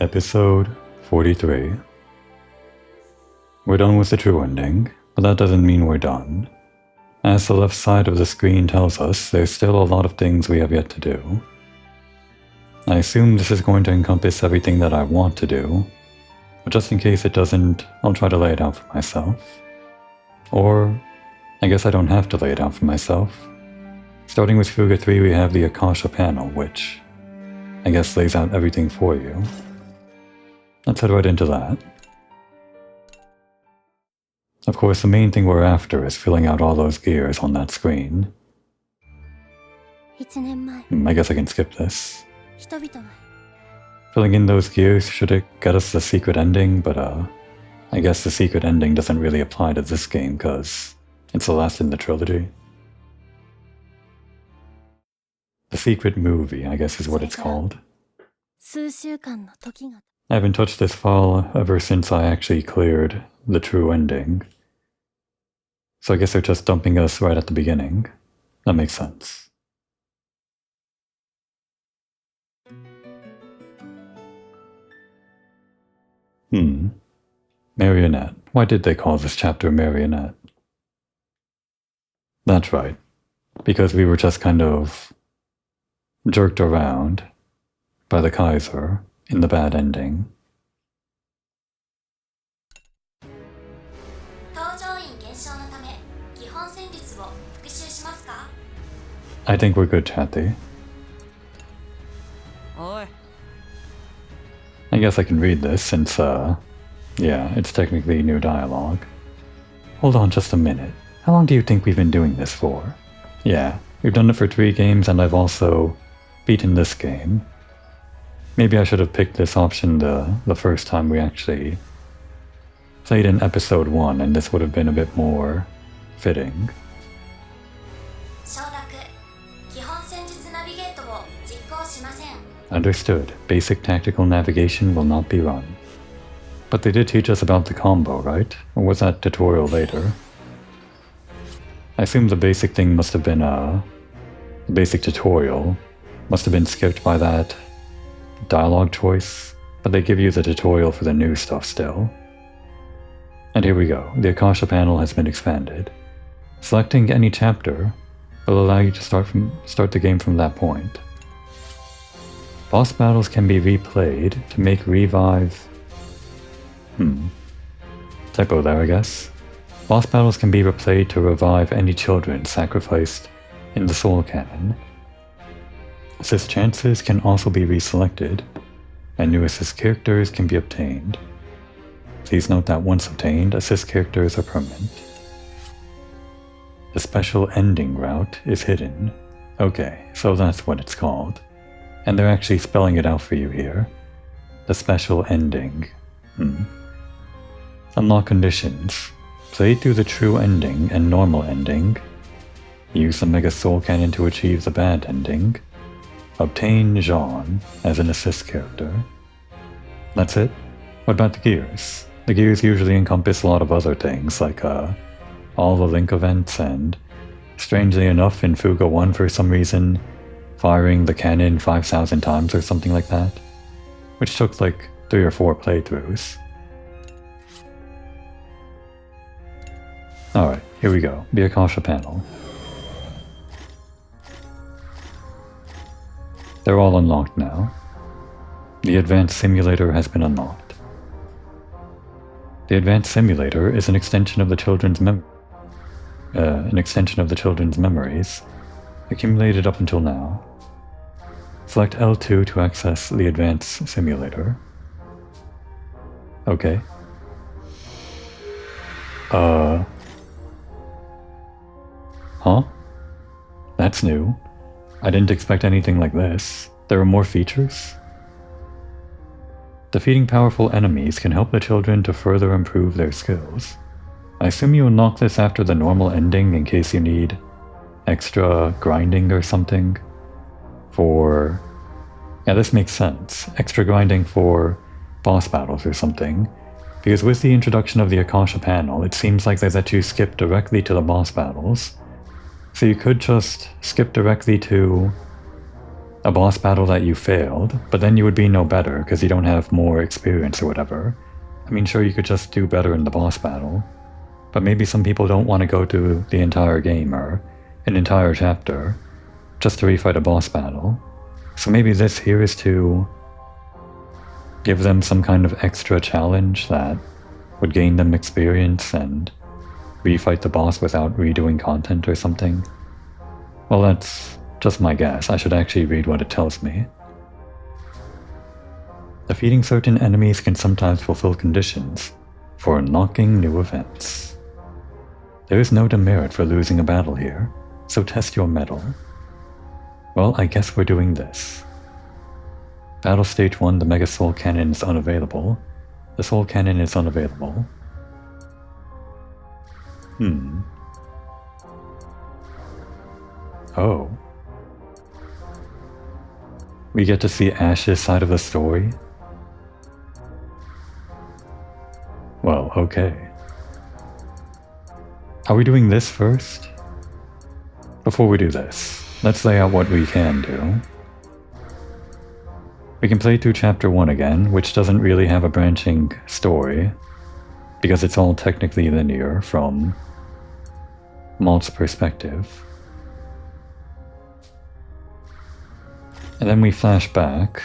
Episode 43. We're done with the true ending, but that doesn't mean we're done. As the left side of the screen tells us, there's still a lot of things we have yet to do. I assume this is going to encompass everything that I want to do, but just in case it doesn't, I'll try to lay it out for myself. Or, I guess I don't have to lay it out for myself. Starting with Fuga 3, we have the Akasha panel, which I guess lays out everything for you. Let's head right into that. Of course, the main thing we're after is filling out all those gears on that screen. I guess I can skip this. Filling in those gears should get us the secret ending, but I guess the secret ending doesn't really apply to this game because it's the last in the trilogy. The secret movie, I guess is what it's called. I haven't touched this file ever since I actually cleared the true ending. So I guess they're just dumping us right at the beginning. That makes sense. Marionette. Why did they call this chapter Marionette? That's right. Because we were just kind of jerked around by the Kaiser in the bad ending. I think we're good, Chatty. I guess I can read this since, yeah, it's technically new dialogue. Hold on just a minute. How long do you think we've been doing this for? Yeah, we've done it for 3 games and I've also beaten this game. Maybe I should have picked this option the first time we actually played in episode 1 and this would have been a bit more fitting. Understood. Basic tactical navigation will not be run. But they did teach us about the combo, right? Or was that tutorial later? I assume the basic thing must have been the basic tutorial must have been skipped by that dialogue choice, but they give you the tutorial for the new stuff still. And here we go. The Akasha panel has been expanded. Selecting any chapter will allow you to start the game from that point. Boss battles can be replayed to make revive... Typo there, I guess. Boss battles can be replayed to revive any children sacrificed in the Soul Cannon. Assist chances can also be reselected, and new assist characters can be obtained. Please note that once obtained, assist characters are permanent. The special ending route is hidden. Okay, so that's what it's called. And they're actually spelling it out for you here. The special ending. Unlock conditions. Play through the true ending and normal ending. Use the Mega Soul Cannon to achieve the bad ending. Obtain Jean as an assist character. That's it? What about the gears? The gears usually encompass a lot of other things, like all the Link events and, strangely enough, in Fuga 1 for some reason, firing the cannon 5,000 times or something like that, which took like 3 or 4 playthroughs. Alright, here we go, the Akasha panel. They're all unlocked now. The Advanced Simulator has been unlocked. The Advanced Simulator is an extension of the children's memories, accumulated up until now. Select L2 to access the Advanced Simulator. Okay. Huh? That's new. I didn't expect anything like this. There are more features? Defeating powerful enemies can help the children to further improve their skills. I assume you unlock this after the normal ending in case you need extra grinding or something for... Yeah, this makes sense. Extra grinding for boss battles or something. Because with the introduction of the Akasha panel, it seems like they let you skip directly to the boss battles. So you could just skip directly to a boss battle that you failed, but then you would be no better because you don't have more experience or whatever. I mean, sure, you could just do better in the boss battle, but maybe some people don't want to go through the entire game or an entire chapter just to refight a boss battle. So maybe this here is to give them some kind of extra challenge that would gain them experience and refight the boss without redoing content or something. Well, that's just my guess. I should actually read what it tells me. Defeating certain enemies can sometimes fulfill conditions for unlocking new events. There is no demerit for losing a battle here, so test your mettle. Well, I guess we're doing this. Battle Stage 1, the Mega Soul Cannon is unavailable. The Soul Cannon is unavailable. Oh. We get to see Ash's side of the story? Well, okay. Are we doing this first? Before we do this, let's lay out what we can do. We can play through Chapter 1 again, which doesn't really have a branching story, because it's all technically linear from Malt's perspective. And then we flash back,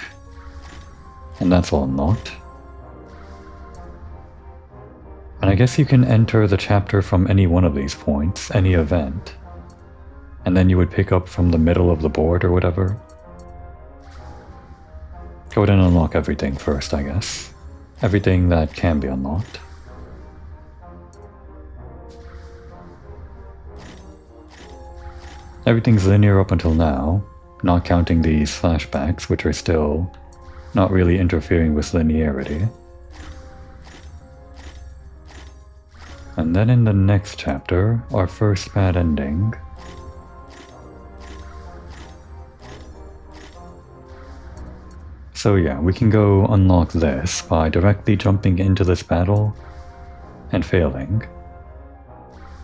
and that's all unlocked. And I guess you can enter the chapter from any one of these points, any event, and then you would pick up from the middle of the board or whatever. Go ahead and unlock everything first, I guess. Everything that can be unlocked. Everything's linear up until now, not counting these flashbacks, which are still not really interfering with linearity. And then in the next chapter, our first bad ending. So yeah, we can go unlock this by directly jumping into this battle and failing.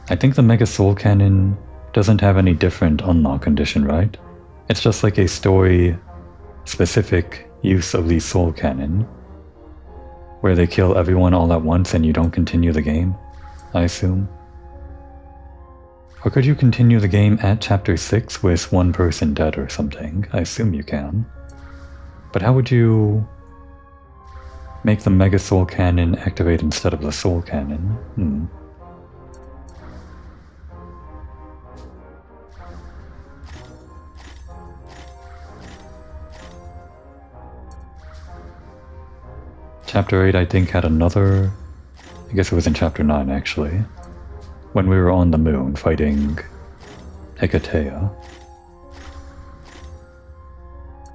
I think the Mega Soul Cannon doesn't have any different unlock condition, right? It's just like a story-specific use of the Soul Cannon, where they kill everyone all at once and you don't continue the game, I assume. Or could you continue the game at Chapter 6 with one person dead or something? I assume you can. But how would you make the Mega Soul Cannon activate instead of the Soul Cannon? Chapter 8, I think, had another... I guess it was in Chapter 9, actually. When we were on the moon fighting Hecate.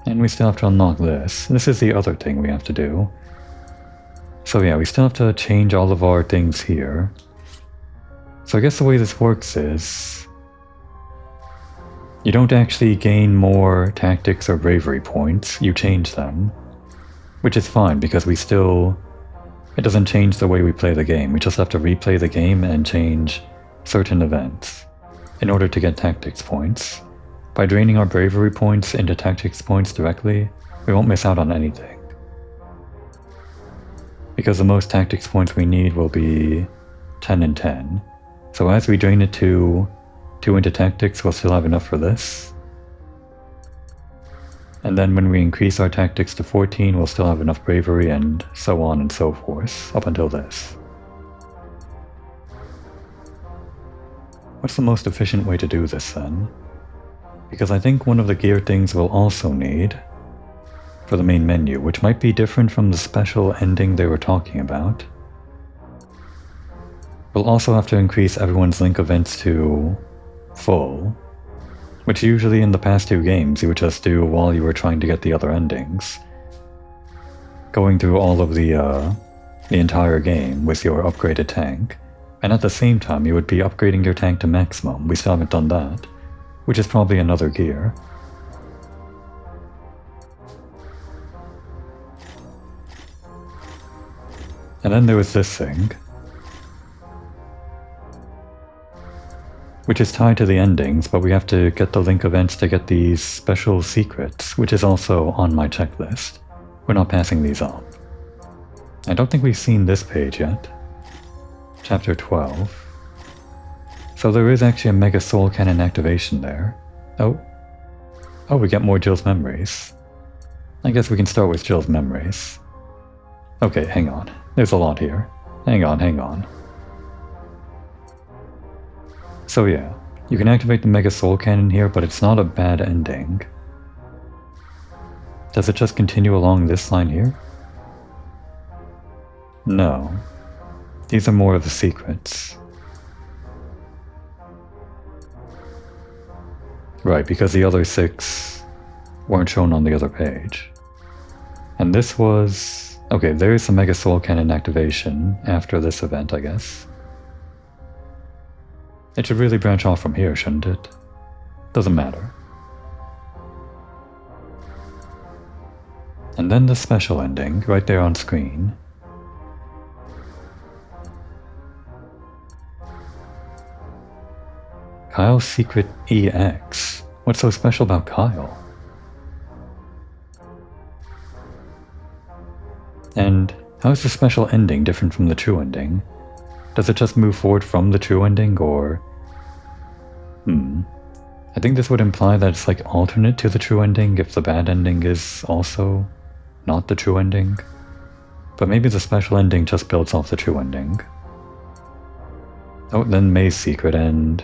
And we still have to unlock this. This is the other thing we have to do. So yeah, we still have to change all of our things here. So I guess the way this works is... you don't actually gain more tactics or bravery points, you change them. Which is fine, because we still... it doesn't change the way we play the game. We just have to replay the game and change certain events in order to get tactics points. By draining our bravery points into tactics points directly, we won't miss out on anything. Because the most tactics points we need will be 10 and 10. So as we drain it to 2 into tactics, we'll still have enough for this. And then when we increase our tactics to 14, we'll still have enough bravery, and so on and so forth, up until this. What's the most efficient way to do this then? Because I think one of the gear things we'll also need for the main menu, which might be different from the special ending they were talking about. We'll also have to increase everyone's link events to full, which usually in the past 2 games you would just do while you were trying to get the other endings. Going through all of the entire game with your upgraded tank, and at the same time you would be upgrading your tank to maximum. We still haven't done that, which is probably another gear. And then there was this thing, which is tied to the endings, but we have to get the link events to get these special secrets, which is also on my checklist. We're not passing these up. I don't think we've seen this page yet. Chapter 12. So there is actually a Mega Soul Cannon activation there. Oh, we get more Jill's memories. I guess we can start with Jill's memories. Okay, hang on. There's a lot here. Hang on. So yeah, you can activate the Mega Soul Cannon here, but it's not a bad ending. Does it just continue along this line here? No. These are more of the secrets. Right, because the other 6 weren't shown on the other page. And this was... okay, there is a Mega Soul Cannon activation after this event, I guess. It should really branch off from here, shouldn't it? Doesn't matter. And then the special ending, right there on screen. Kyle's secret EX. What's so special about Kyle? And how is the special ending different from the true ending? Does it just move forward from the true ending, or... I think this would imply that it's like alternate to the true ending if the bad ending is also not the true ending. But maybe the special ending just builds off the true ending. Oh, then May's secret and...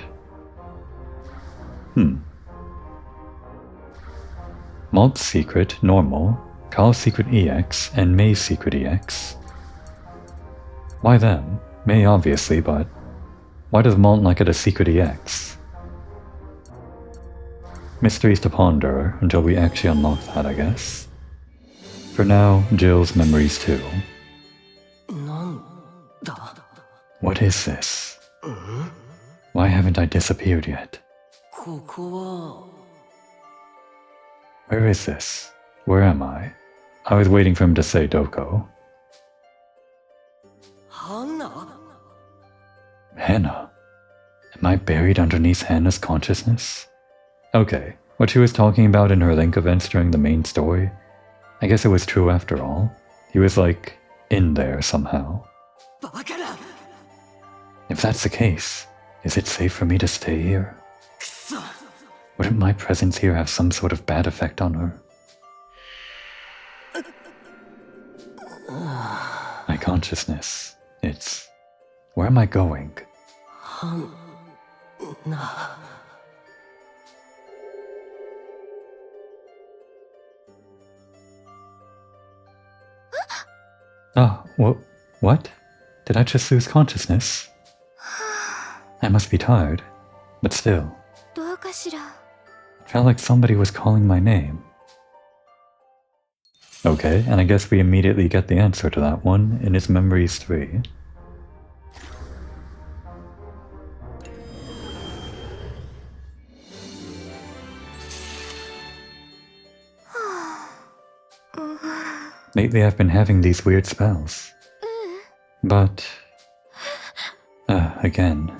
Malt's secret, normal, Kyle's secret EX, and May's secret EX. Why them? May obviously, but why does Malt not get a secret EX? Mysteries to ponder until we actually unlock that, I guess. For now, Jill's memories too. What is this? Why haven't I disappeared yet? Where is this? Where am I? I was waiting for him to say Doko. Hannah? Am I buried underneath Hannah's consciousness? Okay, what she was talking about in her link events during the main story, I guess it was true after all. He was like, in there somehow. If that's the case, is it safe for me to stay here? Wouldn't my presence here have some sort of bad effect on her? My consciousness, it's... where am I going? What? Did I just lose consciousness? I must be tired, but still. It felt like somebody was calling my name. Okay, and I guess we immediately get the answer to that one in his Memories 3. Lately I've been having these weird spells. But... again.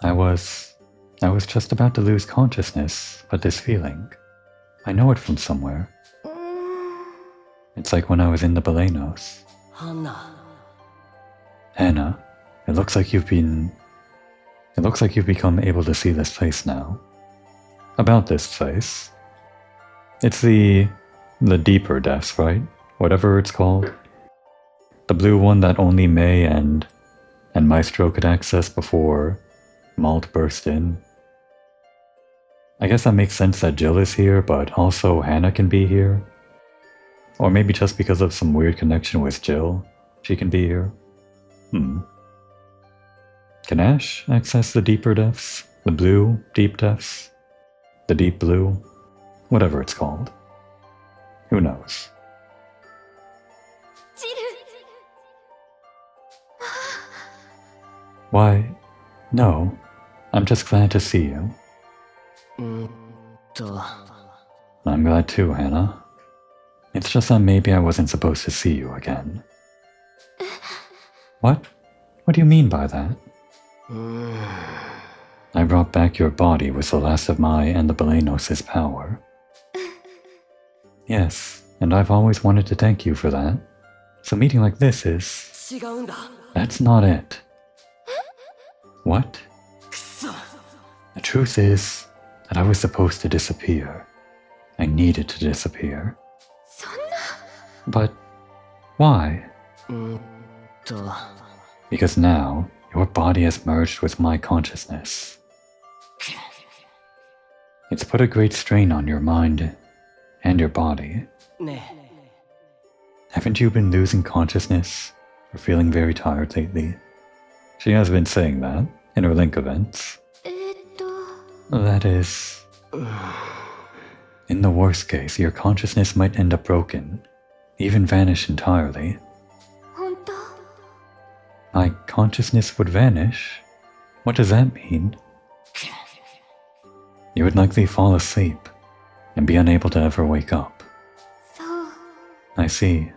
I was just about to lose consciousness, but this feeling, I know it from somewhere. It's like when I was in the Belenos. Hannah, it looks like you've become able to see this place now. About this place. It's the deeper depths, right? Whatever it's called. The blue one that only May and Maestro could access before Malt burst in. I guess that makes sense that Jill is here, but also Hannah can be here. Or maybe just because of some weird connection with Jill, she can be here. Can Ash access the deeper depths? The blue deep depths? The deep blue? Whatever it's called. Who knows? Why, no. I'm just glad to see you. I'm glad too, Hannah. It's just that maybe I wasn't supposed to see you again. What? What do you mean by that? I brought back your body with the last of my and the Belenos' power. Yes, and I've always wanted to thank you for that. So meeting like this is... That's not it. What? The truth is that I was supposed to disappear. I needed to disappear. But why? Because now, your body has merged with my consciousness. It's put a great strain on your mind and your body. Haven't you been losing consciousness or feeling very tired lately? She has been saying that in her link events. That is... In the worst case, your consciousness might end up broken, even vanish entirely. My consciousness would vanish? What does that mean? You would likely fall asleep and be unable to ever wake up. I see.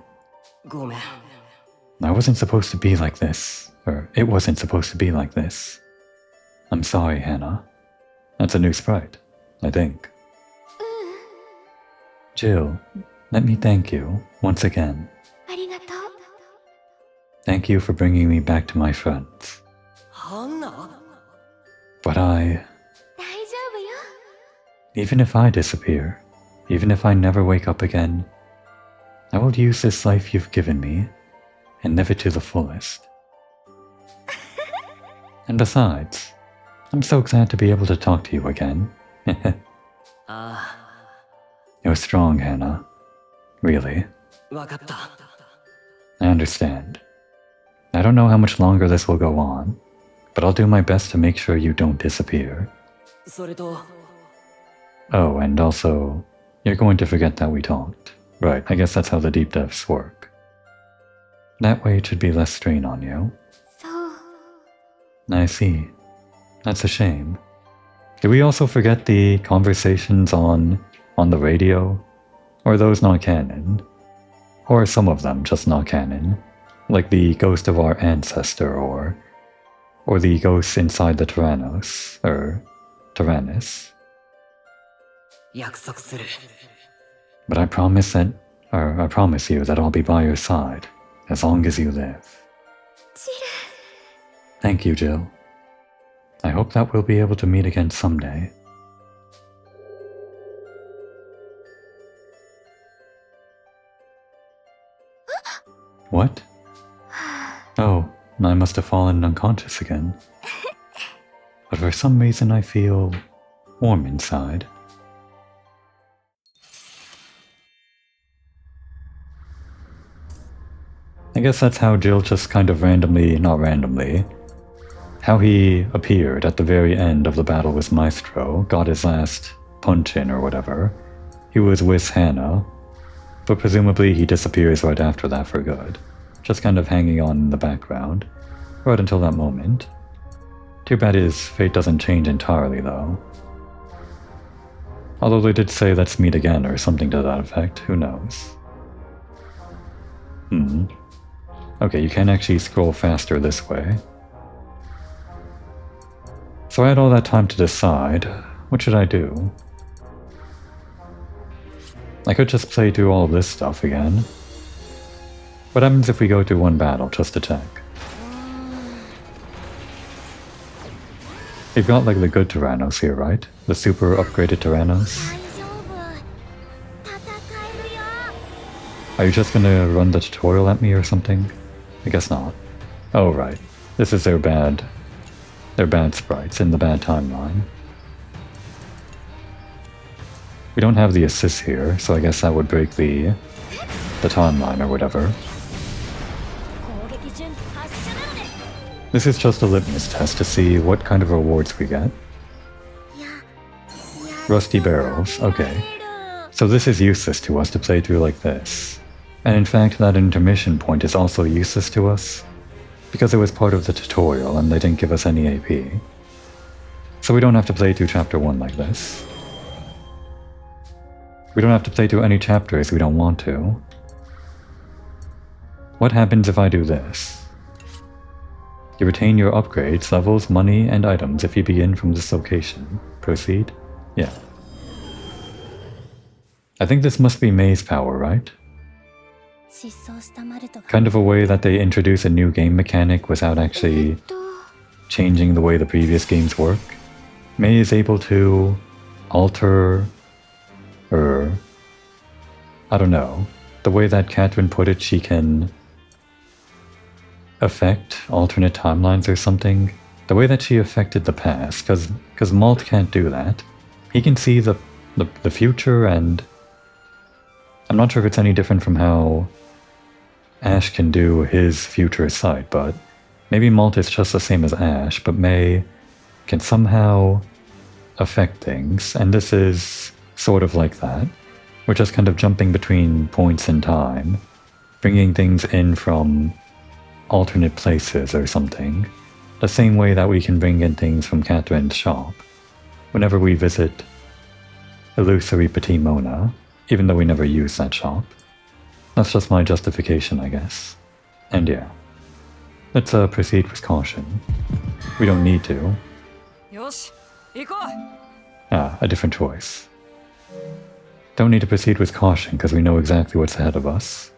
I wasn't supposed to be like this, or it wasn't supposed to be like this. I'm sorry, Hannah. That's a new sprite, I think. Jill, let me thank you once again. Thank you for bringing me back to my friends. But even if I disappear, even if I never wake up again, I will use this life you've given me and live it to the fullest. And besides, I'm so glad to be able to talk to you again. You're strong, Hannah. Really. I understand. I don't know how much longer this will go on, but I'll do my best to make sure you don't disappear. Oh, and also, you're going to forget that we talked. Right, I guess that's how the deep devs work. That way it should be less strain on you. I see. That's a shame. Did we also forget the conversations on the radio? Or are those not canon? Or are some of them just not canon? Like the ghost of our ancestor, or the ghosts inside the Tyrannos, or Tyrannus. But I promise you that I'll be by your side, as long as you live. Thank you, Jill. I hope that we'll be able to meet again someday. What? Oh, I must have fallen unconscious again. But for some reason I feel warm inside. I guess that's how Jill just kind of not randomly, how he appeared at the very end of the battle with Maestro, got his last punch in or whatever. He was with Hannah, but presumably he disappears right after that for good. Just kind of hanging on in the background, right until that moment. Too bad his fate doesn't change entirely though. Although they did say let's meet again or something to that effect, who knows. Okay, you can actually scroll faster this way. So I had all that time to decide, what should I do? I could just play through all of this stuff again. What happens if we go through one battle just to check? You've got like the good Tyrannos here, right? The super upgraded Tyrannos? Are you just gonna run the tutorial at me or something? I guess not. Oh right, this is their bad sprites in the bad timeline. We don't have the assist here, so I guess that would break the timeline or whatever. This is just a litmus test to see what kind of rewards we get. Rusty barrels, okay. So this is useless to us to play through like this. And in fact, that intermission point is also useless to us, because it was part of the tutorial and they didn't give us any AP. So we don't have to play through chapter 1 like this. We don't have to play through any chapters we don't want to. What happens if I do this? You retain your upgrades, levels, money, and items if you begin from this location. Proceed? Yeah. I think this must be maze power, right? Kind of a way that they introduce a new game mechanic without actually changing the way the previous games work. Mei is able to alter, or I don't know, the way that Catherine put it, she can affect alternate timelines or something. The way that she affected the past, because Malt can't do that. He can see the future, and I'm not sure if it's any different from how Ash can do his future sight, but maybe Malt is just the same as Ash, but Mei can somehow affect things, and this is sort of like that. We're just kind of jumping between points in time, bringing things in from alternate places or something, the same way that we can bring in things from Catherine's shop whenever we visit Illusory Petit Mona, even though we never use that shop. That's just my justification, I guess. And yeah, let's proceed with caution. We don't need to. Ah, a different choice. Don't need to proceed with caution because we know exactly what's ahead of us.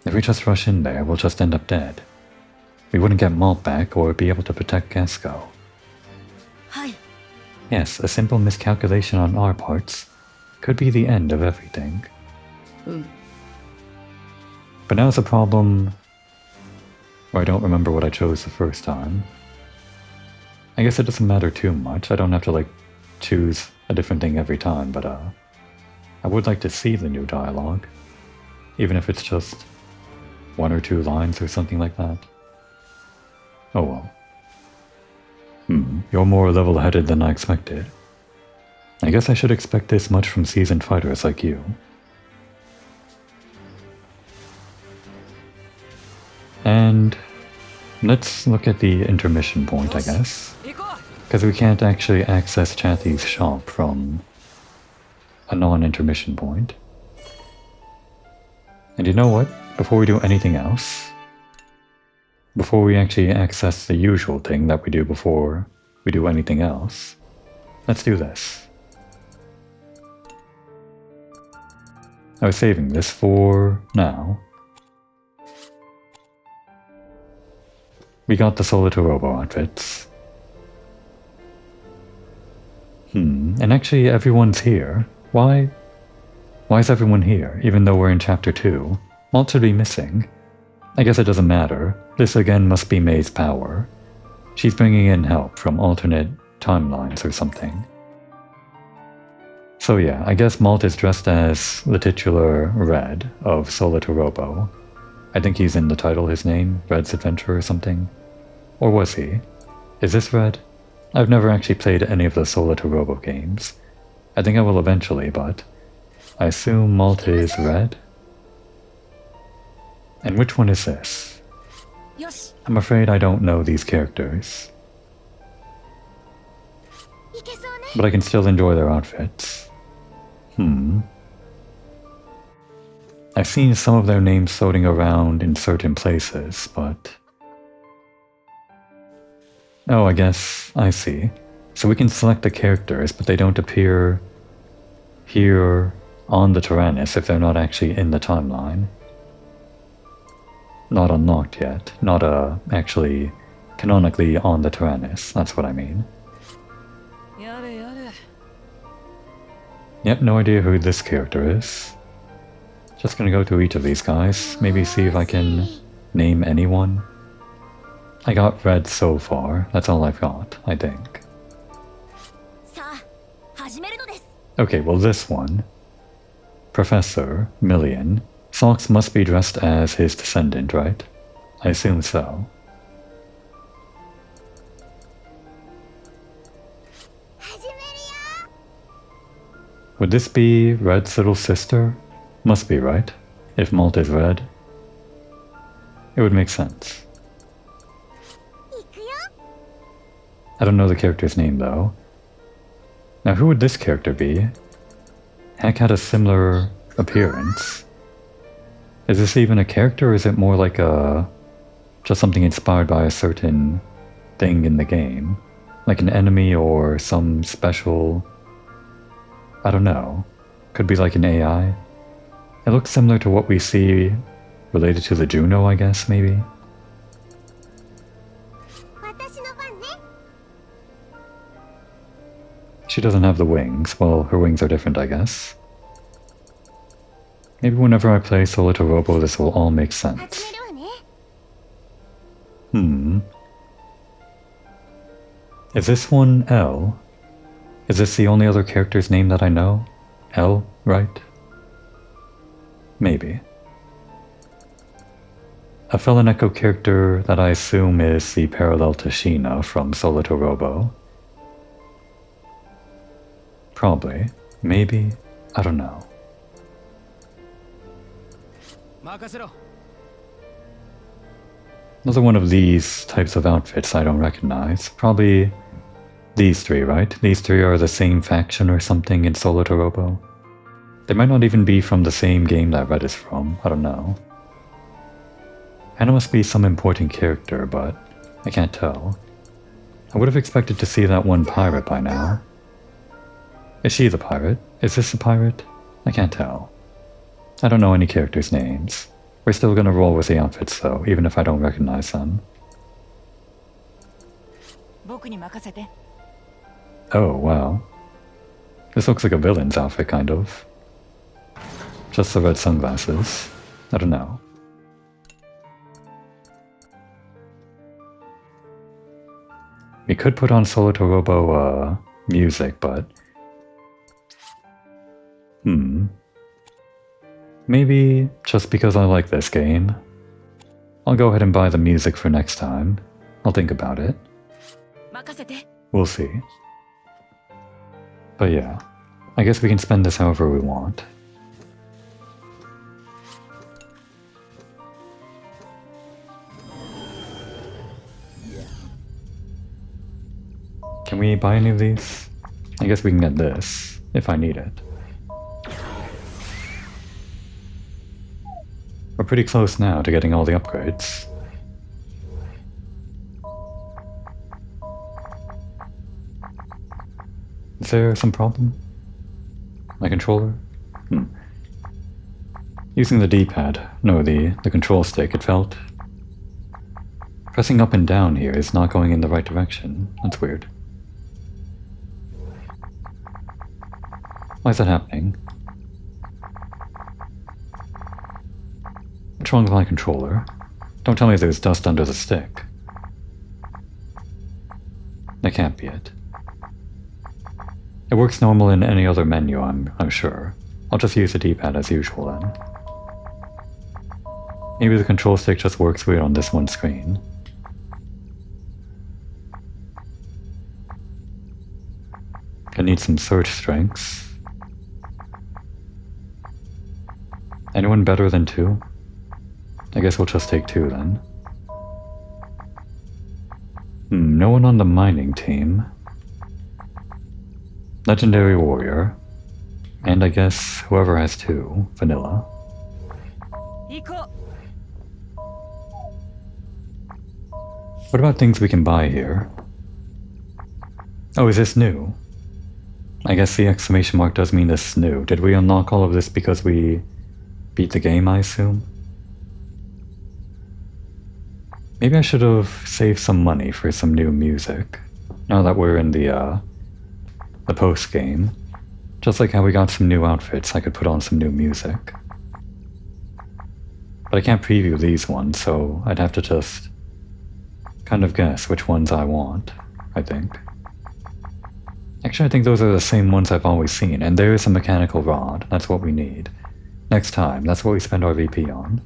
If we just rush in there, we'll just end up dead. We wouldn't get Malt back or be able to protect Gasco. Yes, a simple miscalculation on our parts could be the end of everything. But now's a problem where I don't remember what I chose the first time. I guess it doesn't matter too much. I don't have to like choose a different thing every time, but I would like to see the new dialogue, even if it's just 1 or 2 lines or something like that. Oh well. You're more level-headed than I expected. I guess I should expect this much from seasoned fighters like you. And let's look at the intermission point, I guess. Because we can't actually access Chatty's shop from a non-intermission point. And you know what? Before we do anything else, before we actually access the usual thing that we do before we do anything else, let's do this. I was saving this for now. We got the Solitorobo outfits. And actually everyone's here. Why is everyone here, even though we're in Chapter 2? Malt should be missing. I guess it doesn't matter. This again must be Mei's power. She's bringing in help from alternate timelines or something. So yeah, I guess Malt is dressed as the titular Red of Solitorobo. I think he's in the title, his name, Red's Adventure or something. Or was he? Is this Red? I've never actually played any of the Solitorobo games. I think I will eventually, but I assume Malt is Red? And which one is this? I'm afraid I don't know these characters. But I can still enjoy their outfits. I've seen some of their names floating around in certain places, but... Oh, I guess I see. So we can select the characters, but they don't appear here on the Tyrannus if they're not actually in the timeline. Not unlocked yet. Not actually canonically on the Tyrannus. That's what I mean. Yep, no idea who this character is. Just gonna go through each of these guys. Maybe see if I can name anyone. I got Red so far. That's all I've got, I think. Okay, well this one. Professor Million. Socks must be dressed as his descendant, right? I assume so. Would this be Red's little sister? Must be, right? If Malt is Red. It would make sense. I don't know the character's name though. Now who would this character be? Heck had a similar appearance. Is this even a character or is it more like a Just something inspired by a certain thing in the game. Like an enemy or some special... I don't know. Could be like an AI. It looks similar to what we see related to the Juno, I guess, maybe? She doesn't have the wings. Well, her wings are different, I guess. Maybe whenever I play Solo to Robo, this will all make sense. Is this one L? Is this the only other character's name that I know? L, right? Maybe. A Felon Echo character that I assume is the parallel to Sheena from Solo to Robo. Probably. Maybe. I don't know. Another one of these types of outfits I don't recognize. Probably these three, right? These three are the same faction or something in Solo to Robo. They might not even be from the same game that Red is from. I don't know. Hannah must be some important character, but I can't tell. I would have expected to see that one pirate by now. Is she the pirate? Is this the pirate? I can't tell. I don't know any characters' names. We're still gonna roll with the outfits though, even if I don't recognize them. Oh, wow. This looks like a villain's outfit, kind of. Just the red sunglasses. I don't know. We could put on Solo to Robo, music, but... Maybe just because I like this game. I'll go ahead and buy the music for next time. I'll think about it. We'll see. But yeah, I guess we can spend this however we want. Can we buy any of these? I guess we can get this, if I need it. We're pretty close now to getting all the upgrades. Is there some problem? My controller? Using the D-pad, no, the control stick, it felt... Pressing up and down here is not going in the right direction. That's weird. Why is that happening? What's wrong with my controller? Don't tell me there's dust under the stick. That can't be it. It works normal in any other menu, I'm sure. I'll just use the D-pad as usual then. Maybe the control stick just works weird on this one screen. I need some search strengths. Anyone better than 2? I guess we'll just take 2 then. No one on the mining team. Legendary warrior. And I guess whoever has 2, vanilla. What about things we can buy here? Oh, is this new? I guess the exclamation mark does mean this is new. Did we unlock all of this because we beat the game, I assume? Maybe I should have saved some money for some new music, now that we're in the post-game. Just like how we got some new outfits, I could put on some new music. But I can't preview these ones, so I'd have to just kind of guess which ones I want, I think. Actually, I think those are the same ones I've always seen, and there is a mechanical rod. That's what we need. Next time, that's what we spend our VP on.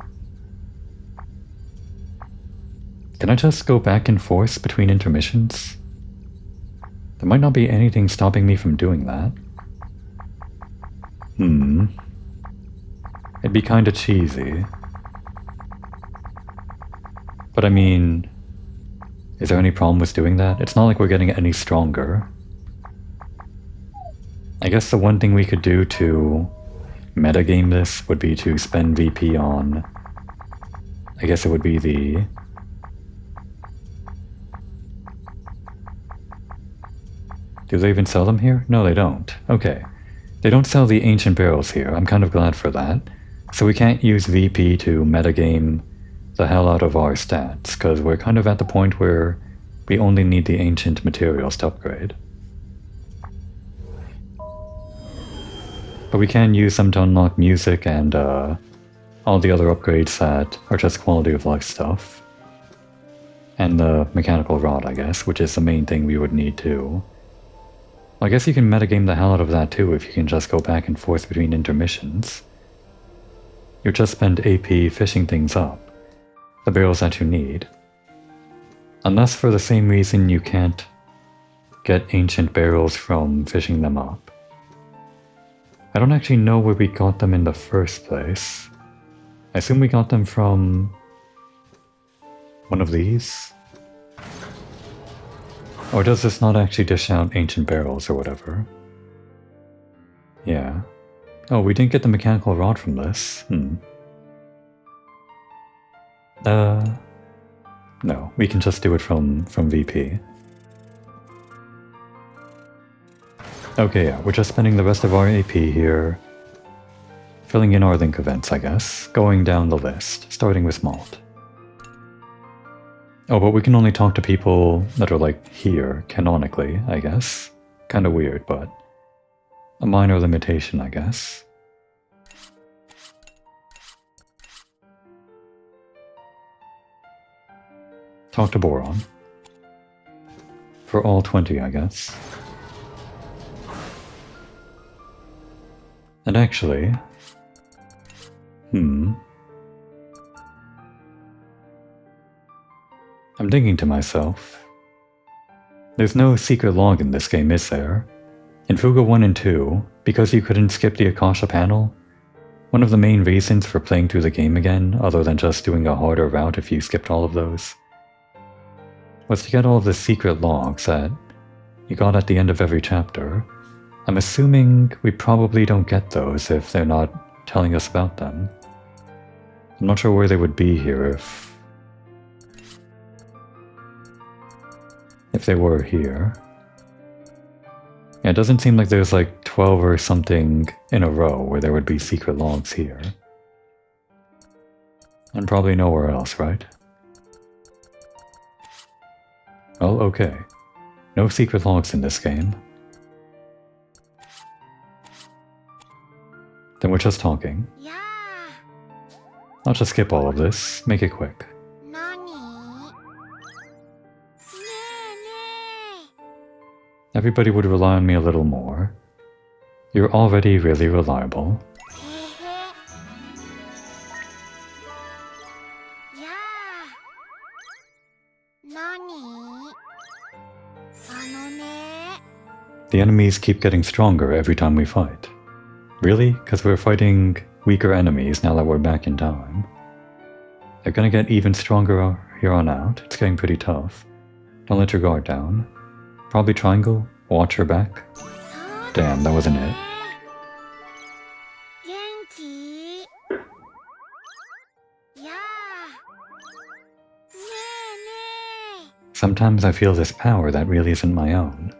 Can I just go back and forth between intermissions? There might not be anything stopping me from doing that. It'd be kinda cheesy. But I mean, is there any problem with doing that? It's not like we're getting any stronger. I guess the one thing we could do to metagame this would be to spend VP on... I guess it would be the Do they even sell them here? No, they don't. Okay. They don't sell the ancient barrels here. I'm kind of glad for that. So we can't use VP to metagame the hell out of our stats, because we're kind of at the point where we only need the ancient materials to upgrade. But we can use them to unlock music and all the other upgrades that are just quality of life stuff. And the mechanical rod, I guess, which is the main thing we would need too. I guess you can metagame the hell out of that too if you can just go back and forth between intermissions. You just spend AP fishing things up, the barrels that you need. Unless for the same reason you can't get ancient barrels from fishing them up. I don't actually know where we got them in the first place. I assume we got them from one of these? Or does this not actually dish out ancient barrels or whatever? Yeah. Oh, we didn't get the mechanical rod from this. No, we can just do it from VP. Okay, yeah, we're just spending the rest of our AP here, filling in our link events, I guess, going down the list, starting with Malt. Oh, but we can only talk to people that are, like, here, canonically, I guess. Kinda weird, but a minor limitation, I guess. Talk to Boron. For all 20, I guess. And actually... I'm thinking to myself, there's no secret log in this game, is there? In Fuga 1 and 2, because you couldn't skip the Akasha panel, one of the main reasons for playing through the game again, other than just doing a harder route if you skipped all of those, was to get all of the secret logs that you got at the end of every chapter. I'm assuming we probably don't get those if they're not telling us about them. I'm not sure where they would be here if they were here. Yeah, it doesn't seem like there's like 12 or something in a row where there would be secret logs here. And probably nowhere else, right? Well, okay. No secret logs in this game. Then we're just talking. Yeah. I'll just skip all of this, make it quick. Everybody would rely on me a little more. You're already really reliable. The enemies keep getting stronger every time we fight. Really? Because we're fighting weaker enemies now that we're back in time. They're gonna get even stronger here on out. It's getting pretty tough. Don't let your guard down. Probably triangle. Watch her back. Damn, that wasn't it. Sometimes I feel this power that really isn't my own.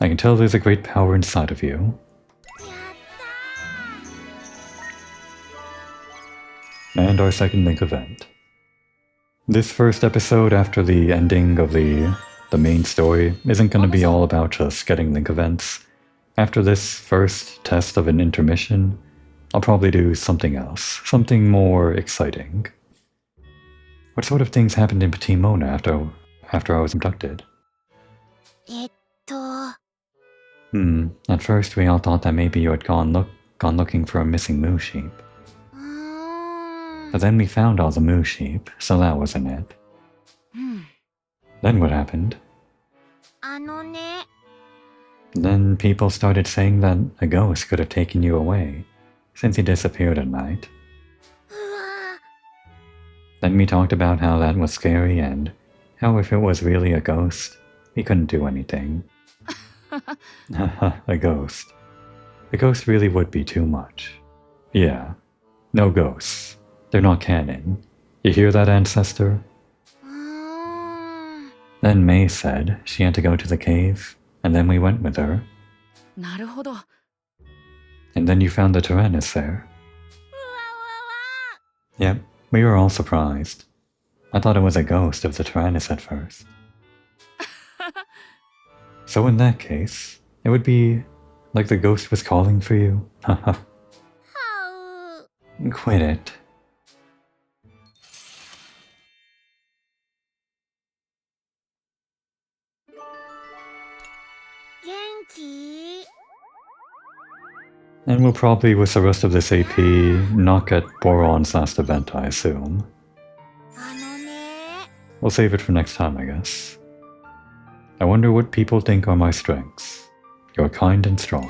I can tell there's a great power inside of you. And our second link event. This first episode after the ending of the main story isn't going to be all about just getting link events. After this first test of an intermission, I'll probably do something else, something more exciting. What sort of things happened in Petit Mona after I was abducted? At first we all thought that maybe you had gone looking for a missing moo sheep. But then we found all the moo sheep, so that wasn't it. Then what happened? Then people started saying that a ghost could have taken you away, since you disappeared at night. Then we talked about how that was scary and how if it was really a ghost, we couldn't do anything. Haha, a ghost. A ghost really would be too much. Yeah, no ghosts. They're not canon. You hear that, ancestor? Then May said she had to go to the cave, and then we went with her. なるほど。 And then you found the Tyrannus there. Yep, we were all surprised. I thought it was a ghost of the Tyrannus at first. So in that case, it would be like the ghost was calling for you. Haha. Quit it. And we'll probably, with the rest of this AP, not get Boron's last event, I assume. We'll save it for next time, I guess. I wonder what people think are my strengths. You're kind and strong.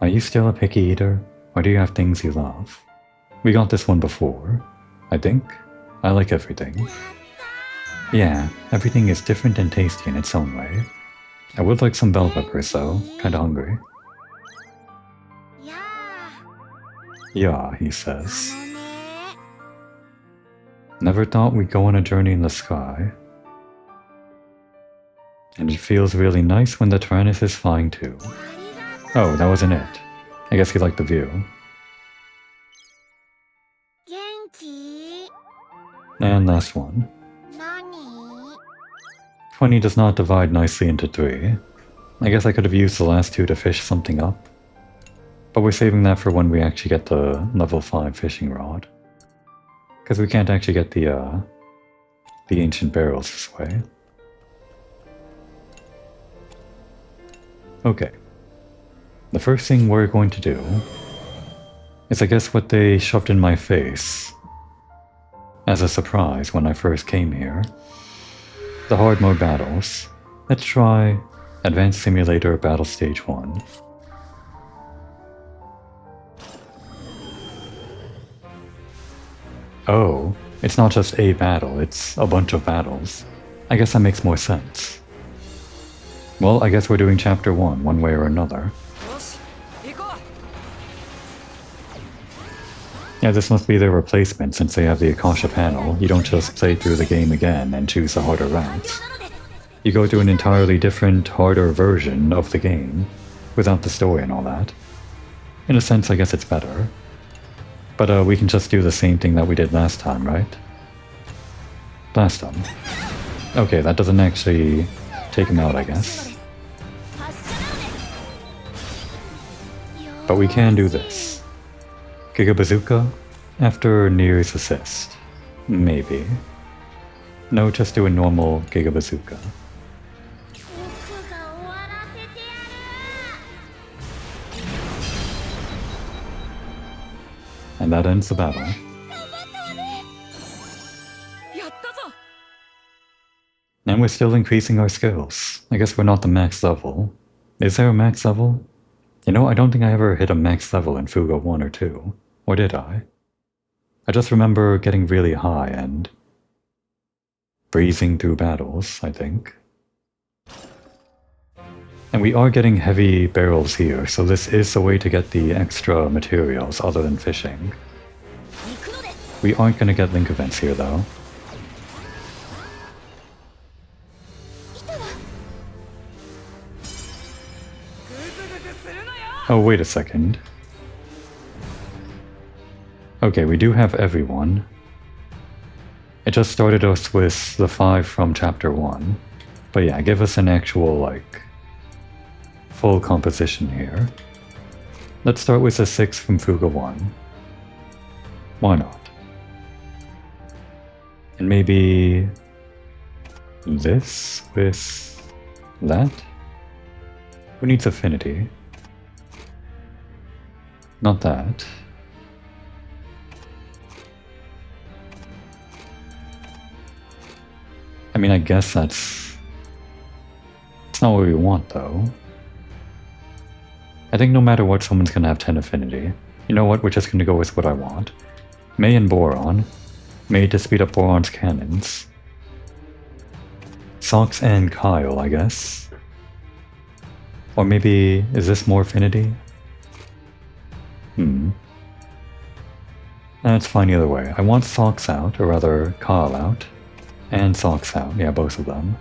Are you still a picky eater, or do you have things you love? We got this one before, I think. I like everything. Yeah, everything is different and tasty in its own way. I would like some bell peppers though, kinda hungry. Yeah, he says. Never thought we'd go on a journey in the sky. And it feels really nice when the Tyrannus is flying too. Oh, that wasn't it. I guess he liked the view. And last one. 20 does not divide nicely into 3. I guess I could have used the last 2 to fish something up. But we're saving that for when we actually get the level 5 fishing rod. Because we can't actually get the ancient barrels this way. Okay. The first thing we're going to do is I guess what they shoved in my face as a surprise when I first came here. The hard mode battles. Let's try Advanced Simulator Battle Stage 1. Oh, it's not just a battle, it's a bunch of battles. I guess that makes more sense. Well, I guess we're doing Chapter 1, one way or another. Yeah, this must be their replacement since they have the Akasha panel. You don't just play through the game again and choose the harder routes. You go to an entirely different, harder version of the game, without the story and all that. In a sense, I guess it's better. But we can just do the same thing that we did last time, right? Blast him. Okay, that doesn't actually take him out, I guess. But we can do this. Giga Bazooka after Nier's assist. Maybe. No, just do a normal Giga Bazooka. And that ends the battle. And we're still increasing our skills. I guess we're not the max level. Is there a max level? You know, I don't think I ever hit a max level in Fuga 1 or 2. Or did I? I just remember getting really high and breezing through battles, I think. And we are getting heavy barrels here, so this is a way to get the extra materials other than fishing. We aren't going to get link events here though. Oh, wait a second. Okay, we do have everyone. It just started us with the 5 from Chapter 1. But yeah, give us an actual, like, full composition here. Let's start with the 6 from Fuga 1. Why not? And maybe this with that? Who needs affinity? Not that. I mean, I guess that's... It's not what we want, though. I think no matter what, someone's gonna have 10 affinity. You know what, we're just gonna go with what I want. May and Boron. May to speed up Boron's cannons. Sox and Kyle, I guess. Or maybe, is this more affinity? That's fine either way. I want Socks out, or rather Kyle out, and Socks out. Yeah, both of them.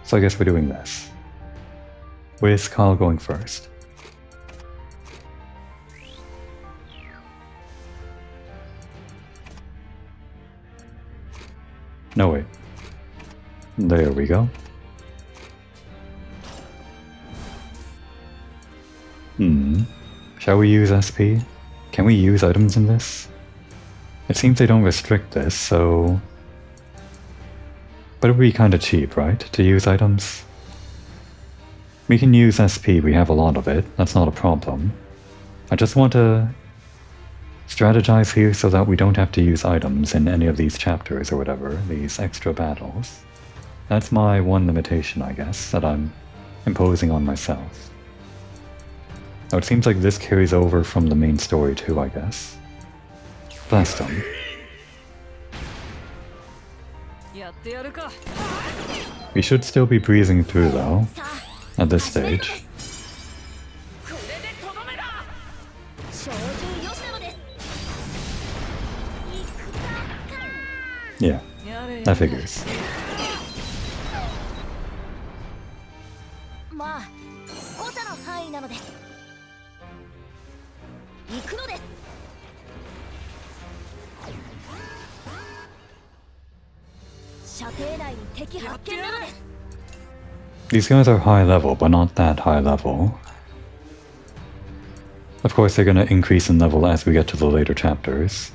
So I guess we're doing this, with Kyle going first. No, wait. There we go. Shall we use SP? Can we use items in this? It seems they don't restrict this, so... But it would be kinda cheap, right? To use items? We can use SP, we have a lot of it, that's not a problem. I just want to strategize here so that we don't have to use items in any of these chapters or whatever, these extra battles. That's my one limitation, I guess, that I'm imposing on myself. Now it seems like this carries over from the main story too, I guess. Blast him. We should still be breezing through though, at this stage. Yeah, that figures. These guys are high level, but not that high level. Of course, they're gonna increase in level as we get to the later chapters.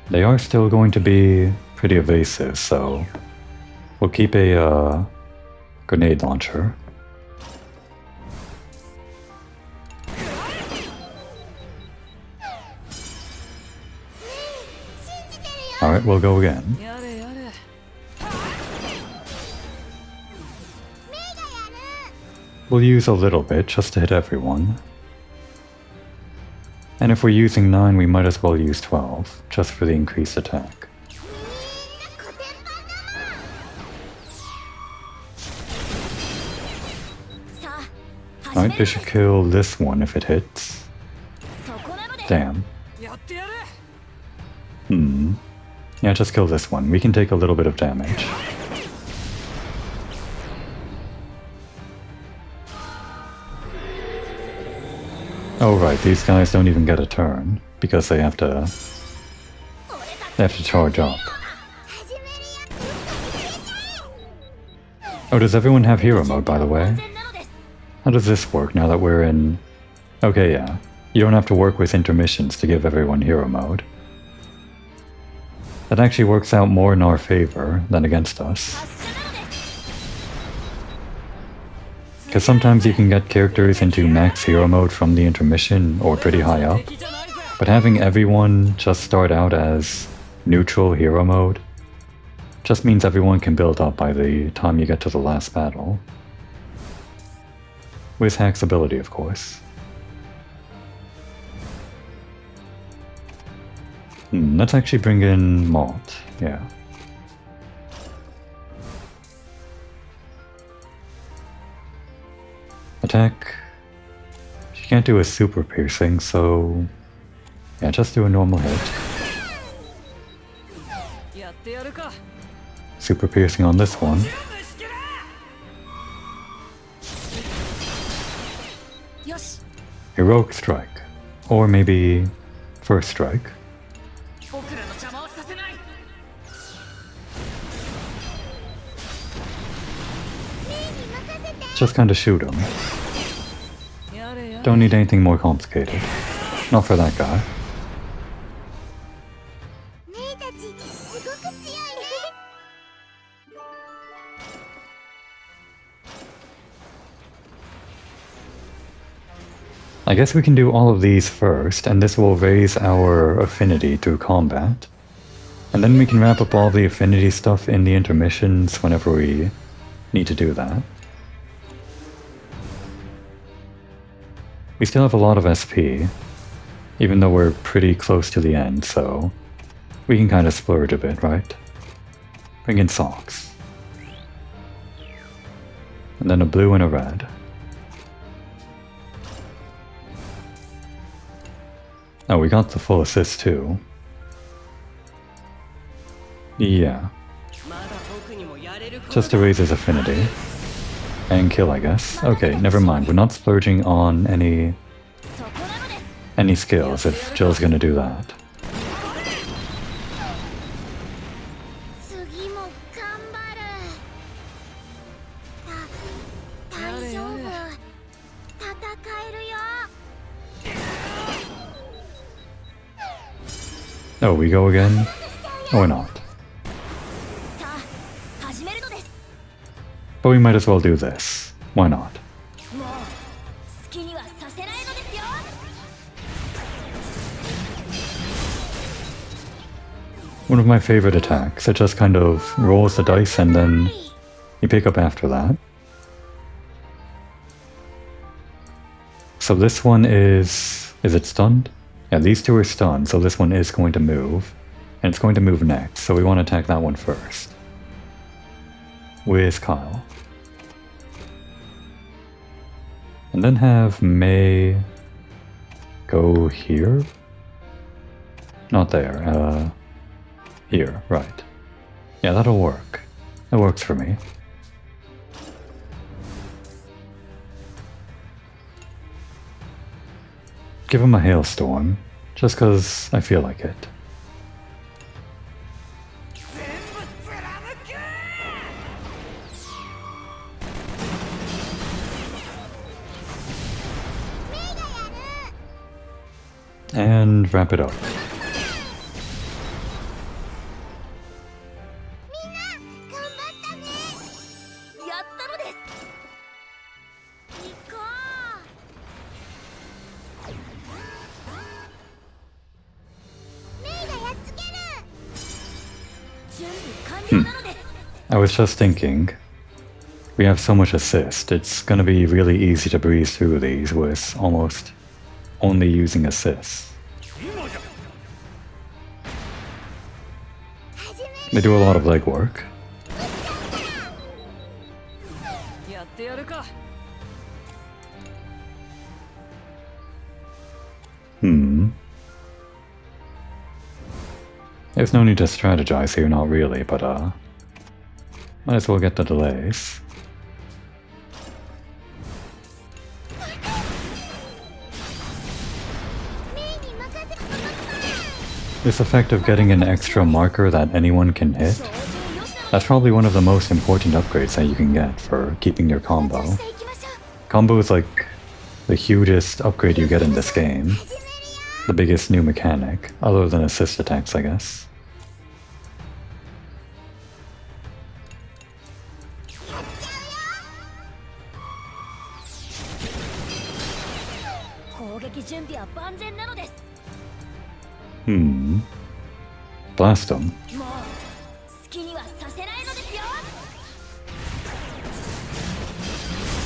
They are still going to be pretty evasive, so we'll keep a grenade launcher. Alright, we'll go again. We'll use a little bit just to hit everyone. And if we're using 9, we might as well use 12, just for the increased attack. Alright, this should kill this one if it hits. Damn. Yeah, just kill this one. We can take a little bit of damage. Oh right, these guys don't even get a turn, because they have to charge up. Oh, does everyone have hero mode, by the way? How does this work now that we're in... Okay, yeah. You don't have to work with intermissions to give everyone hero mode. That actually works out more in our favor than against us. Because sometimes you can get characters into max hero mode from the intermission or pretty high up, but having everyone just start out as neutral hero mode just means everyone can build up by the time you get to the last battle. With Hack's ability, of course. Let's actually bring in Malt, yeah. Attack. She can't do a super piercing, so... yeah, just do a normal hit. Super piercing on this one. Heroic strike. Or maybe... first strike. Just kinda shoot him. Don't need anything more complicated. Not for that guy. I guess we can do all of these first, and this will raise our affinity through combat. And then we can wrap up all the affinity stuff in the intermissions whenever we need to do that. We still have a lot of SP, even though we're pretty close to the end, so we can kind of splurge a bit, right? Bring in Socks. And then a blue and a red. Oh, we got the full assist too. Yeah. Just to raise his affinity. And kill, I guess. Okay, never mind. We're not splurging on any skills if Jill's gonna do that. Oh, we go again? Or not? But we might as well do this. Why not? One of my favorite attacks. It just kind of rolls the dice and then you pick up after that. So this one is it stunned? Yeah, these two are stunned, so this one is going to move. And it's going to move next, so we want to attack that one first. With Kyle. And then have May go here? Not there, here, right. Yeah, that'll work. That works for me. Give him a hailstorm, just cause I feel like it. And wrap it up. I was just thinking, we have so much assist, it's gonna be really easy to breeze through these with almost only using assists. They do a lot of legwork. There's no need to strategize here, not really, but might as well get the delays. This effect of getting an extra marker that anyone can hit, that's probably one of the most important upgrades that you can get for keeping your combo. Combo is like the hugest upgrade you get in this game. The biggest new mechanic, other than assist attacks, I guess. Blast him.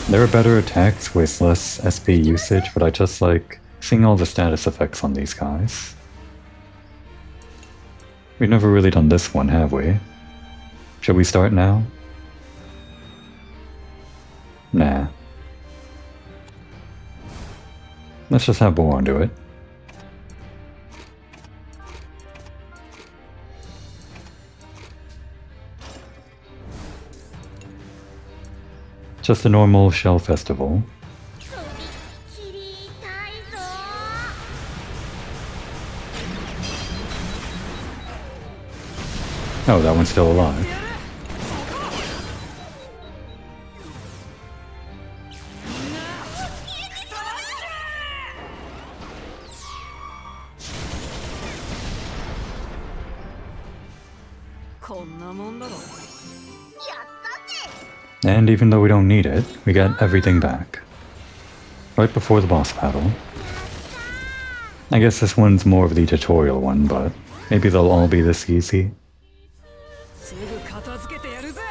There are better attacks with less SP usage, but I just like seeing all the status effects on these guys. We've never really done this one, have we? Should we start now? Nah. Let's just have Boron do it. Just a normal shell festival. Oh, that one's still alive. And even though we don't need it, we get everything back. Right before the boss battle. I guess this one's more of the tutorial one, but maybe they'll all be this easy.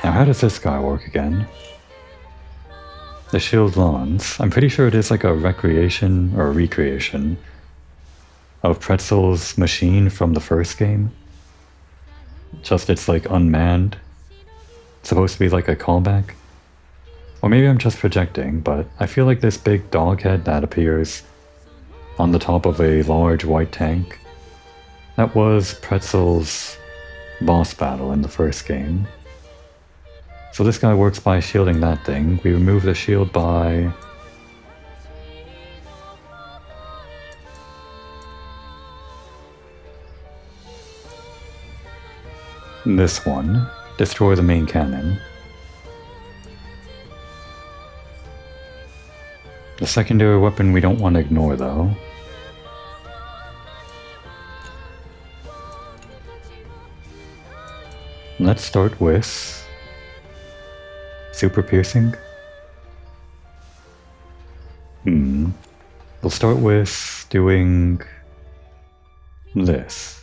Now how does this guy work again? The shield lawns. I'm pretty sure it is like a recreation or a recreation of Pretzel's machine from the first game. Just it's like unmanned. It's supposed to be like a callback. Or maybe I'm just projecting, but I feel like this big dog head that appears on the top of a large white tank, that was Pretzel's boss battle in the first game. So this guy works by shielding that thing. We remove the shield by... this one. Destroy the main cannon. The secondary weapon we don't want to ignore though. Let's start with... super piercing? We'll start with doing... this.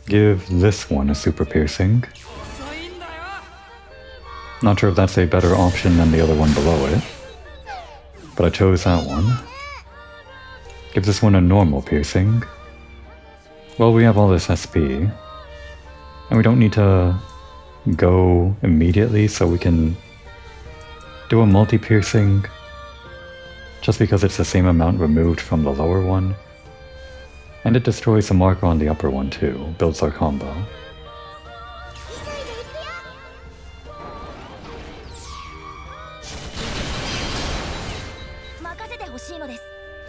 Give this one a super piercing. Not sure if that's a better option than the other one below it, but I chose that one. Give this one a normal piercing. Well, we have all this SP, and we don't need to go immediately, so we can do a multi-piercing just because it's the same amount removed from the lower one. And it destroys the marker on the upper one too, builds our combo.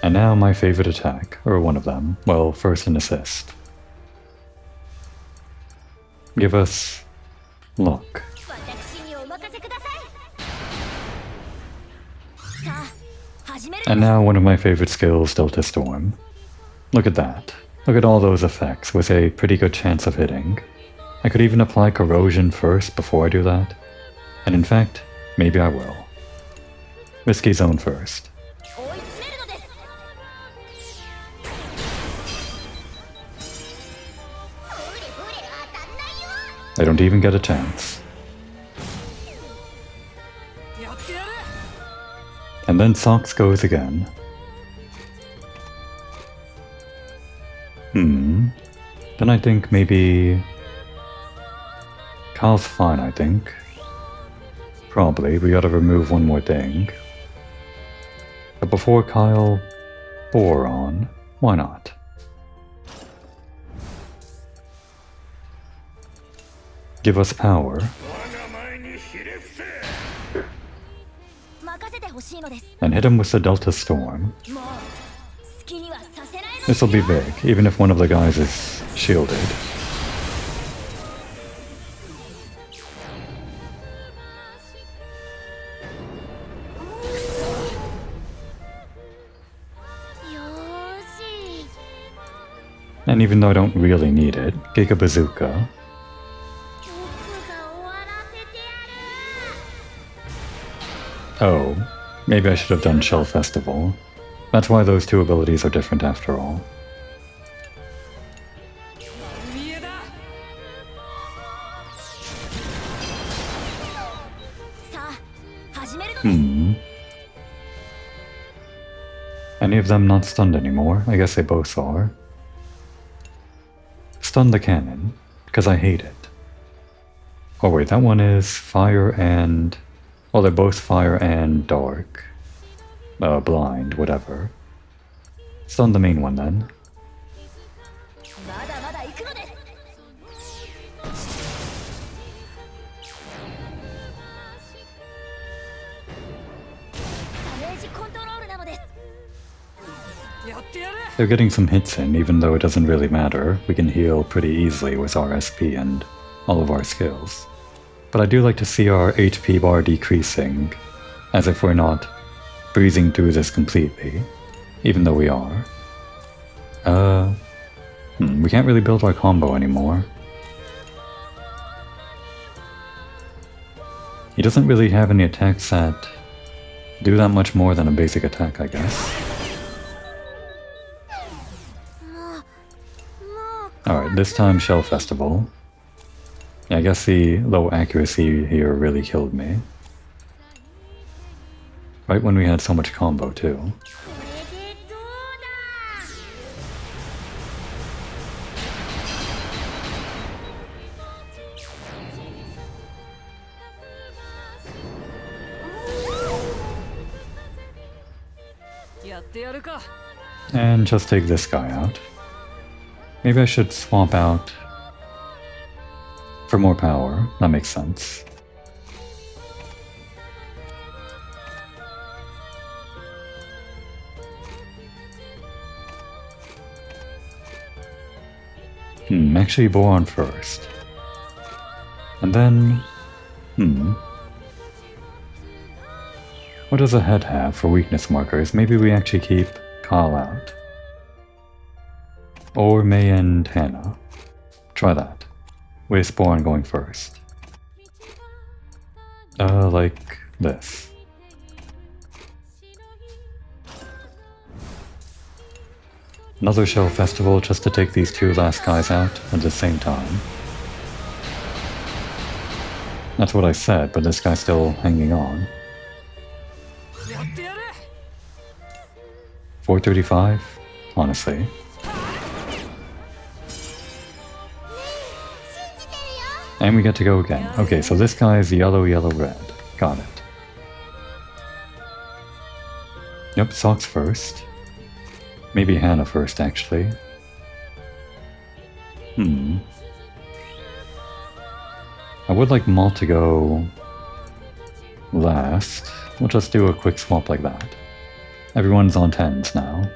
And now my favorite attack, or one of them. Well, first an assist. Give us luck. And now one of my favorite skills, Delta Storm. Look at that. Look at all those effects with a pretty good chance of hitting. I could even apply corrosion first before I do that. And in fact, maybe I will. Risky zone first. I don't even get a chance. And then Socks goes again. Then I think maybe... Kyle's fine, I think. Probably, we gotta remove one more thing. But before Kyle... Boron, why not? Give us power. And hit him with the Delta Storm. This'll be big, even if one of the guys is shielded. And even though I don't really need it, Giga Bazooka. Oh, maybe I should have done Shell Festival. That's why those two abilities are different after all. Any of them not stunned anymore? I guess they both are. Stun the cannon, because I hate it. Oh wait, that one is fire and... well, they're both fire and dark. Blind, whatever. Stun the main one then. They're getting some hits in, even though it doesn't really matter. We can heal pretty easily with our SP and all of our skills. But I do like to see our HP bar decreasing, as if we're not breezing through this completely, even though we are. We can't really build our combo anymore. He doesn't really have any attacks that do that much more than a basic attack, I guess. Alright, this time Shell Festival. Yeah, I guess the low accuracy here really killed me. Right when we had so much combo too. And just take this guy out. Maybe I should swap out for more power. That makes sense. Actually Boron first. And then... What does a head have for weakness markers? Maybe we actually keep Kyle out. Or May and Hannah. Try that. With Boron going first. Like this. Another shell festival just to take these two last guys out at the same time. That's what I said, but this guy's still hanging on. 435? Honestly. And we get to go again. Okay, so this guy is yellow, yellow, red. Got it. Yep, Socks first. Maybe Hannah first, actually. I would like Malt to go last. We'll just do a quick swap like that. Everyone's on 10s now.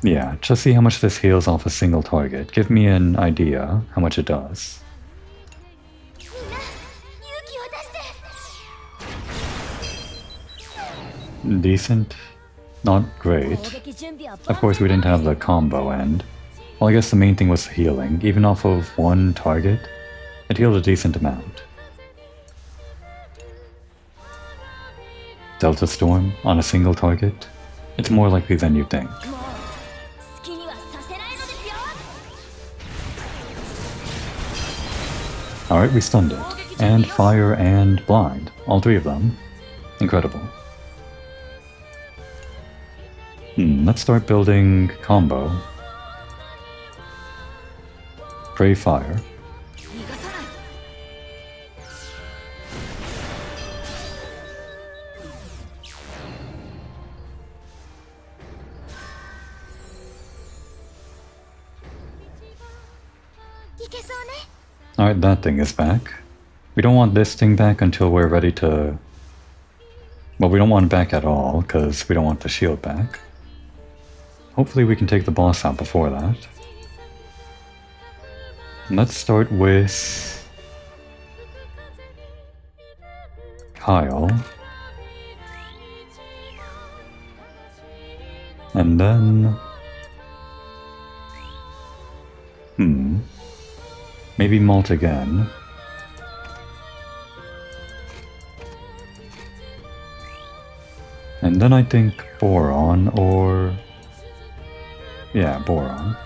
Yeah, just see how much this heals off a single target. Give me an idea how much it does. Decent. Not great. Of course we didn't have the combo end. Well, I guess the main thing was healing. Even off of one target, it healed a decent amount. Delta Storm on a single target? It's more likely than you think. Alright, we stunned it. And Fire and Blind. All three of them. Incredible. Let's start building combo. Pray Fire. Alright, that thing is back. We don't want this thing back until we're ready to... Well, we don't want it back at all, because we don't want the shield back. Hopefully we can take the boss out before that. Let's start with... Kyle. And then... Maybe Malt again. And then I think Boron or... Yeah, Boron.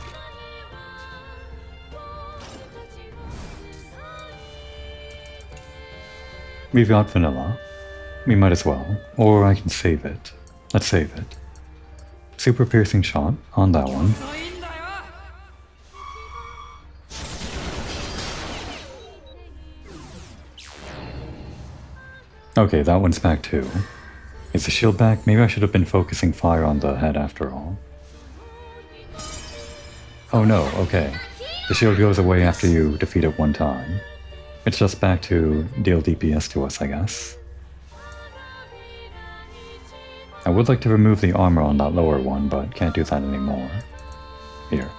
We've got Vanilla. We might as well. Or I can save it. Let's save it. Super piercing shot on that one. Okay, that one's back too. Is the shield back? Maybe I should have been focusing fire on the head after all. Oh no, okay. The shield goes away after you defeat it one time. It's just back to deal DPS to us, I guess. I would like to remove the armor on that lower one, but can't do that anymore. Here.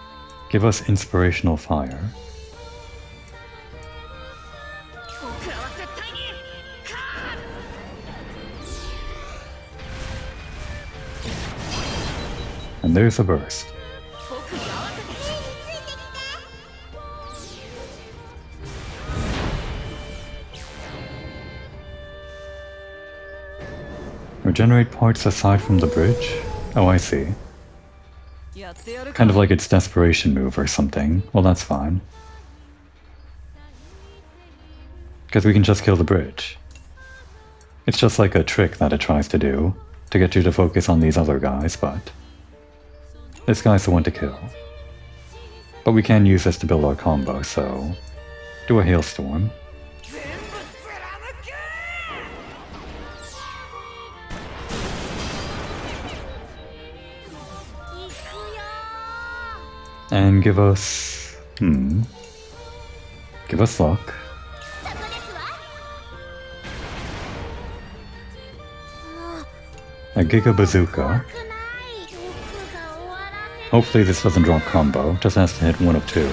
Give us inspirational fire. And there's a burst. Regenerate parts aside from the bridge? Oh, I see. Kind of like its desperation move or something. Well, that's fine. Because we can just kill the bridge. It's just like a trick that it tries to do, to get you to focus on these other guys, but... this guy's the one to kill. But we can use this to build our combo, so... do a hailstorm. And give us... give us luck. A Giga Bazooka. Hopefully this doesn't drop combo, just has to hit one of two.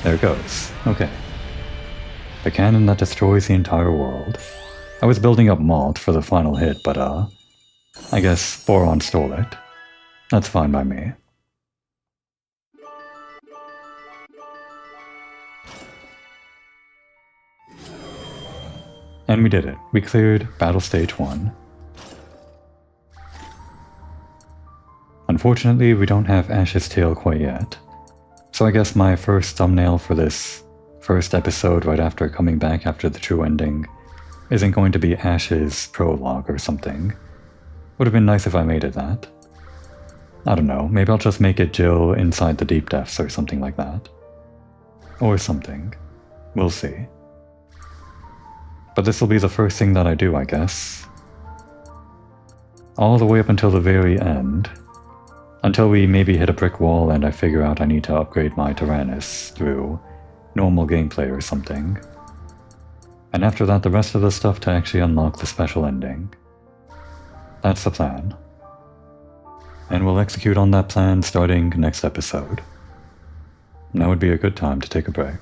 There it goes. Okay. The cannon that destroys the entire world. I was building up Malt for the final hit, but I guess Boron stole it. That's fine by me. And we did it. We cleared Battle Stage 1. Unfortunately, we don't have Ash's Tale quite yet. So I guess my first thumbnail for this first episode right after coming back after the true ending isn't going to be Ash's prologue or something. Would have been nice if I made it that. I don't know, maybe I'll just make it Jill inside the deep depths or something like that. Or something. We'll see. But this will be the first thing that I do, I guess. All the way up until the very end. Until we maybe hit a brick wall and I figure out I need to upgrade my Tyrannus through normal gameplay or something. And after that, the rest of the stuff to actually unlock the special ending. That's the plan. And we'll execute on that plan starting next episode. Now would be a good time to take a break.